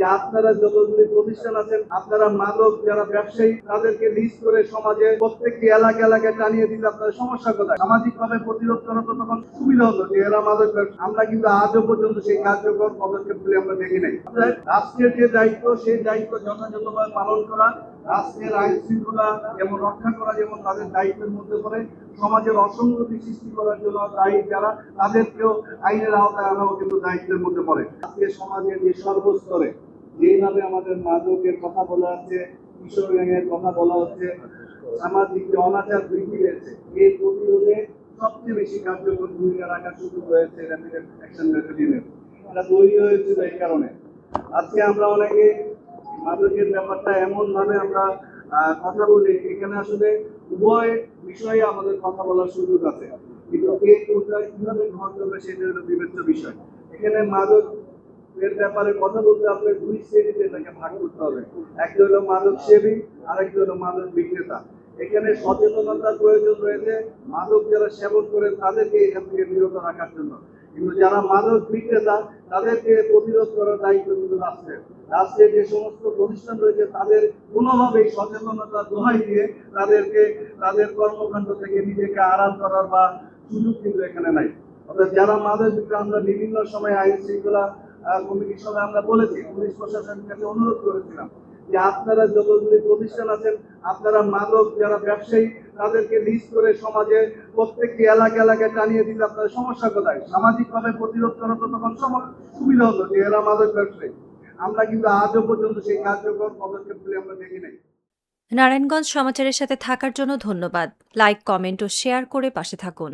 যে আপনারা যতগুলি প্রতিষ্ঠান আছেন, আপনারা মাদক যারা ব্যবসায়ী তাদেরকে লিস্ট করে সমাজে প্রত্যেকটি এলাকায় টানিয়ে দিলে আপনার সমস্যা কোথায়? সামাজিকভাবে প্রতিরোধ করা তো তখন সুবিধা হতো যে এরা মাদক ব্যবসা। আমরা কিন্তু আজও পর্যন্ত সেই কার্যকর পদক্ষেপগুলি আমরা দেখি নাই। রাষ্ট্রের যে দায়িত্ব, সেই দায়িত্ব যথাযথভাবে পালন করা, রাষ্ট্রের আইন শৃঙ্খলা যেমন রক্ষা করা যেমন তাদের দায়িত্বের মধ্যে পড়ে, সমাজের অসঙ্গতি সৃষ্টি করার জন্য দায়ী যারা তাদেরকেও আইনের আওতায় আনাও কিন্তু দায়িত্বের মধ্যে পড়ে। আজকে সমাজের যে সর্বস্তরে যেভাবে আমাদের মাদকের কথা বলা হচ্ছে, কিশোর গ্যাংয়ের কথা বলা হচ্ছে, সামাজিক যে অনাচার বৃদ্ধি পেয়েছে, এই প্রতিরোধে সবচেয়ে বেশি কার্যকর ভূমিকা রাখার সুযোগ রয়েছে র্যাপিড অ্যাকশন ব্যাটালিয়নের। এটা তৈরি হয়েছিল এই কারণে। আজকে আমরা অনেকে মাদকের ব্যাপারটা এমন ভাবে আমরা কথা বলি, এখানে আসলে উভয় বিষয়ে আমাদের কথা বলার সুযোগ আছে, কিন্তু কে কোথায় কিভাবে গ্রহণ করবে সেটা হলো বিবেচ্য বিষয়। এখানে মাদক এর ব্যাপারে কথা বলতে আপনার দুই শ্রেণীতে এটাকে ভাগ করতে হবে। একটা হলো মাদক সেবী, আরেকটা হলো মাদক বিক্রেতা। এখানে সচেতনতার প্রয়োজন রয়েছে মাদক যারা সেবন করে তাদেরকে এখান থেকে বিরত রাখার জন্য, কিন্তু যারা মাদক বিক্রেতা তাদেরকে প্রতিরোধ করার দায়িত্ব কিন্তু রাষ্ট্রের যে সমস্ত প্রতিষ্ঠান রয়েছে তাদের কোনোভাবেই সচেতনতার দোহাই দিয়ে তাদেরকে তাদের কর্মকাণ্ড থেকে নিজেকে আড়াল করার বা সুযোগ কিন্তু এখানে নাই। অর্থাৎ যারা মাদক বিক্রেতা, আমরা বিভিন্ন সময় আইন শৃঙ্খলা কমিটির সঙ্গে আমরা বলেছি, পুলিশ প্রশাসনের কাছে অনুরোধ করেছিলাম যে আপনারা যতগুলি প্রতিষ্ঠান আছেন, আপনারা মাদক যারা ব্যবসায়ী তাদেরকে লিস্ট করে সমাজে প্রত্যেকটি এলাকায় টানিয়ে দিলে আপনার সমস্যা কোথায়? সামাজিকভাবে প্রতিরোধ করা তো তখন সুবিধা হতো যে এরা মাদক ব্যবসায়ী। আমরা কিন্তু আজও পর্যন্ত সেই কার্যকর পদক্ষেপগুলি আমরা দেখি নাই। নারায়ণগঞ্জ সমাচারের সাথে থাকার জন্য ধন্যবাদ। লাইক, কমেন্ট ও শেয়ার করে পাশে থাকুন।